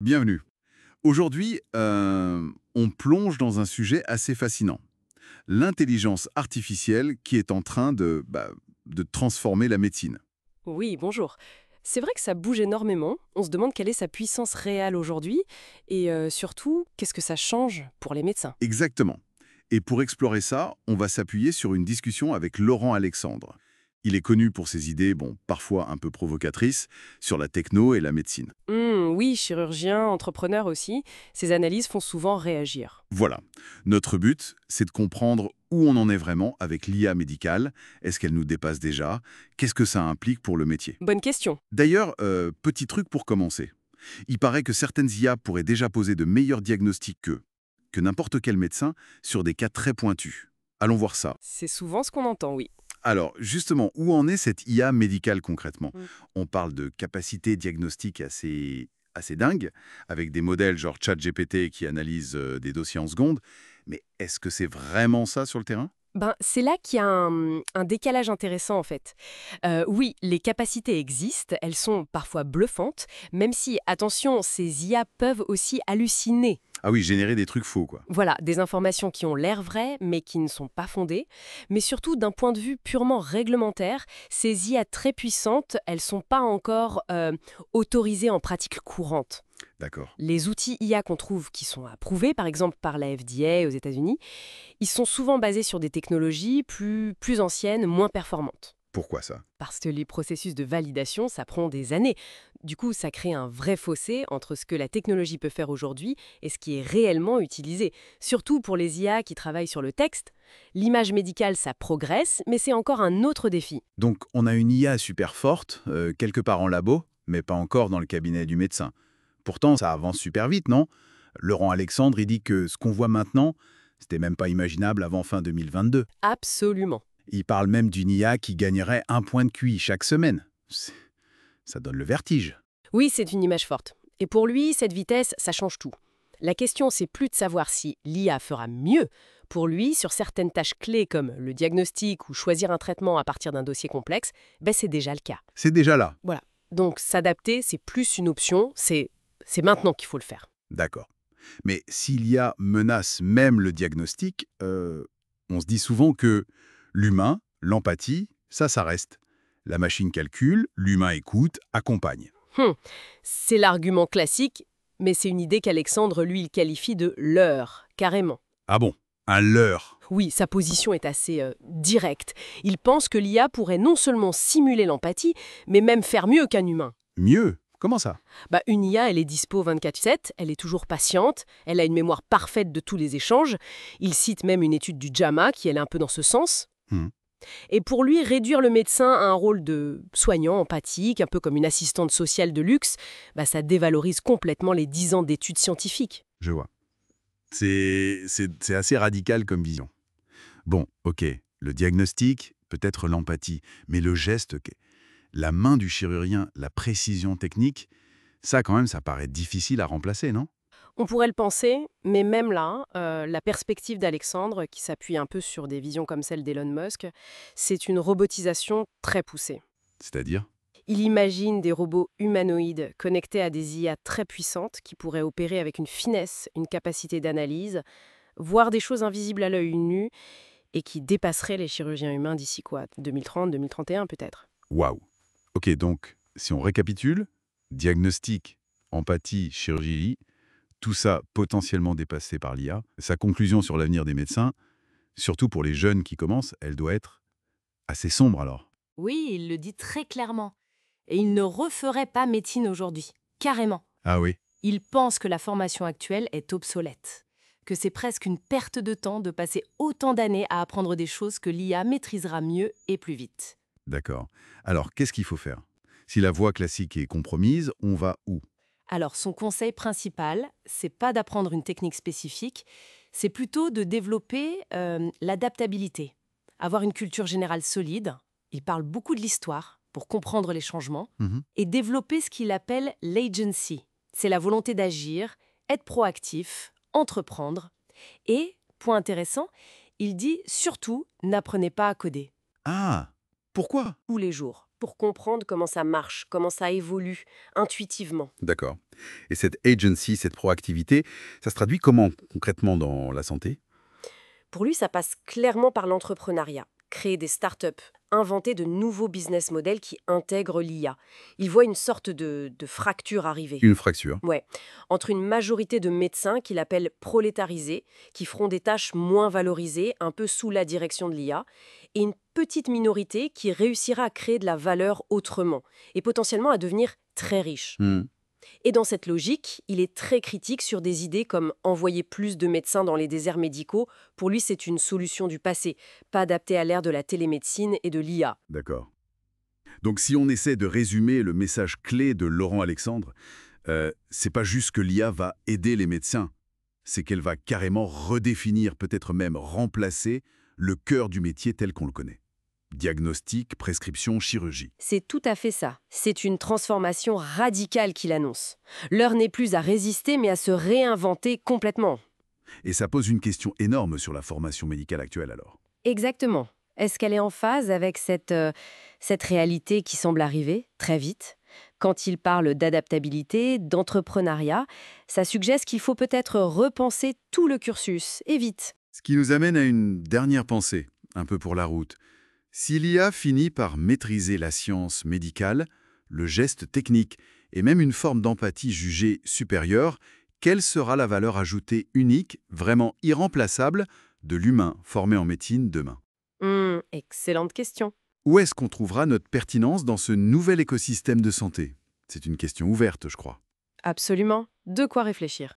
Bienvenue. Aujourd'hui, on plonge dans un sujet assez fascinant. L'intelligence artificielle qui est en train de transformer la médecine. Oui, bonjour. C'est vrai que ça bouge énormément. On se demande quelle est sa puissance réelle aujourd'hui et surtout, qu'est-ce que ça change pour les médecins. Exactement. Et pour explorer ça, on va s'appuyer sur une discussion avec Laurent Alexandre. Il est connu pour ses idées, parfois un peu provocatrices, sur la techno et la médecine. Oui, chirurgien, entrepreneur aussi, ces analyses font souvent réagir. Voilà. Notre but, c'est de comprendre où on en est vraiment avec l'IA médicale. Est-ce qu'elle nous dépasse déjà? Qu'est-ce que ça implique pour le métier? Bonne question. D'ailleurs, petit truc pour commencer. Il paraît que certaines IA pourraient déjà poser de meilleurs diagnostics que n'importe quel médecin sur des cas très pointus. Allons voir ça. C'est souvent ce qu'on entend, oui. Alors, justement, où en est cette IA médicale concrètement? Mm. On parle de capacité diagnostique assez dingue, avec des modèles genre ChatGPT qui analysent des dossiers en secondes. Mais est-ce que c'est vraiment ça sur le terrain? Ben, c'est là qu'il y a un décalage intéressant en fait. Oui, les capacités existent, elles sont parfois bluffantes, même si, attention, ces IA peuvent aussi halluciner. Ah oui, générer des trucs faux, quoi. Voilà, des informations qui ont l'air vraies, mais qui ne sont pas fondées. Mais surtout, d'un point de vue purement réglementaire, ces IA très puissantes, elles ne sont pas encore autorisées en pratique courante. D'accord. Les outils IA qu'on trouve qui sont approuvés, par exemple par la FDA aux États-Unis, ils sont souvent basés sur des technologies plus anciennes, moins performantes. Pourquoi ça? Parce que les processus de validation, ça prend des années. Du coup, ça crée un vrai fossé entre ce que la technologie peut faire aujourd'hui et ce qui est réellement utilisé. Surtout pour les IA qui travaillent sur le texte. L'image médicale, ça progresse, mais c'est encore un autre défi. Donc, on a une IA super forte, quelque part en labo, mais pas encore dans le cabinet du médecin. Pourtant, ça avance super vite, non? Laurent Alexandre, il dit que ce qu'on voit maintenant, c'était même pas imaginable avant fin 2022. Absolument. Il parle même d'une IA qui gagnerait un point de QI chaque semaine. Ça donne le vertige. Oui, c'est une image forte. Et pour lui, cette vitesse, ça change tout. La question, c'est plus de savoir si l'IA fera mieux. Pour lui, sur certaines tâches clés comme le diagnostic ou choisir un traitement à partir d'un dossier complexe, c'est déjà le cas. C'est déjà là. Voilà. Donc s'adapter, c'est plus une option, c'est maintenant qu'il faut le faire. D'accord. Mais si l'IA menace même le diagnostic, on se dit souvent que l'humain, l'empathie, ça reste. La machine calcule, l'humain écoute, accompagne. Hum, C'est l'argument classique, mais c'est une idée qu'Alexandre, lui, il qualifie de leurre, carrément. Ah bon? Un leurre. Oui, sa position est assez directe. Il pense que l'IA pourrait non seulement simuler l'empathie, mais même faire mieux qu'un humain. Mieux? Comment ça? Une IA, elle est dispo 24/7, elle est toujours patiente, elle a une mémoire parfaite de tous les échanges. Il cite même une étude du JAMA qui elle est un peu dans ce sens. Hmm. Et pour lui, réduire le médecin à un rôle de soignant empathique, un peu comme une assistante sociale de luxe, ça dévalorise complètement les 10 ans d'études scientifiques. Je vois. C'est assez radical comme vision. Bon, ok, le diagnostic, peut-être l'empathie, mais le geste, ok. La main du chirurgien, la précision technique, ça quand même, ça paraît difficile à remplacer, non? On pourrait le penser, mais même là, la perspective d'Alexandre, qui s'appuie un peu sur des visions comme celle d'Elon Musk, c'est une robotisation très poussée. C'est-à-dire? Il imagine des robots humanoïdes connectés à des IA très puissantes qui pourraient opérer avec une finesse, une capacité d'analyse, voir des choses invisibles à l'œil nu et qui dépasseraient les chirurgiens humains d'ici quoi 2030, 2031 peut-être. Waouh. Ok, donc, si on récapitule, diagnostic, empathie, chirurgie, tout ça potentiellement dépassé par l'IA. Sa conclusion sur l'avenir des médecins, surtout pour les jeunes qui commencent, elle doit être assez sombre alors. Oui, il le dit très clairement. Et il ne referait pas médecine aujourd'hui. Carrément. Ah oui, Il pense que la formation actuelle est obsolète. Que c'est presque une perte de temps de passer autant d'années à apprendre des choses que l'IA maîtrisera mieux et plus vite. d'accord. Alors, qu'est-ce qu'il faut faire? Si la voie classique est compromise, on va où? Alors son conseil principal, c'est pas d'apprendre une technique spécifique, c'est plutôt de développer l'adaptabilité. Avoir une culture générale solide, il parle beaucoup de l'histoire pour comprendre les changements, Mhm. et développer ce qu'il appelle l'agency. C'est la volonté d'agir, être proactif, entreprendre. Et, point intéressant, il dit surtout n'apprenez pas à coder Ah, pourquoi? tous les jours. pour comprendre comment ça marche, comment ça évolue, intuitivement. D'accord. Et cette agency, cette proactivité, ça se traduit comment concrètement dans la santé? Pour lui, ça passe clairement par l'entrepreneuriat. Créer des startups, inventer de nouveaux business models qui intègrent l'IA. Il voit une sorte de fracture arriver. Une fracture. Ouais, entre une majorité de médecins qu'il appelle prolétarisés, qui feront des tâches moins valorisées, un peu sous la direction de l'IA, et une petite minorité qui réussira à créer de la valeur autrement, et potentiellement à devenir très riche. Hmm. Et dans cette logique, il est très critique sur des idées comme envoyer plus de médecins dans les déserts médicaux. Pour lui, c'est une solution du passé, pas adaptée à l'ère de la télémédecine et de l'IA. D'accord. Donc si on essaie de résumer le message clé de Laurent Alexandre, c'est pas juste que l'IA va aider les médecins, c'est qu'elle va carrément redéfinir, peut-être même remplacer, le cœur du métier tel qu'on le connaît. Diagnostic, prescription, chirurgie. C'est tout à fait ça. C'est une transformation radicale qu'il annonce. L'heure n'est plus à résister, mais à se réinventer complètement. Et ça pose une question énorme sur la formation médicale actuelle alors. Exactement. Est-ce qu'elle est en phase avec cette réalité qui semble arriver très vite? Quand il parle d'adaptabilité, d'entrepreneuriat, ça suggère qu'il faut peut-être repenser tout le cursus, et vite. Ce qui nous amène à une dernière pensée, un peu pour la route. Si l'IA finit par maîtriser la science médicale, le geste technique et même une forme d'empathie jugée supérieure, quelle sera la valeur ajoutée unique, vraiment irremplaçable, de l'humain formé en médecine demain? Excellente question. Où est-ce qu'on trouvera notre pertinence dans ce nouvel écosystème de santé? C'est une question ouverte, je crois. Absolument. De quoi réfléchir.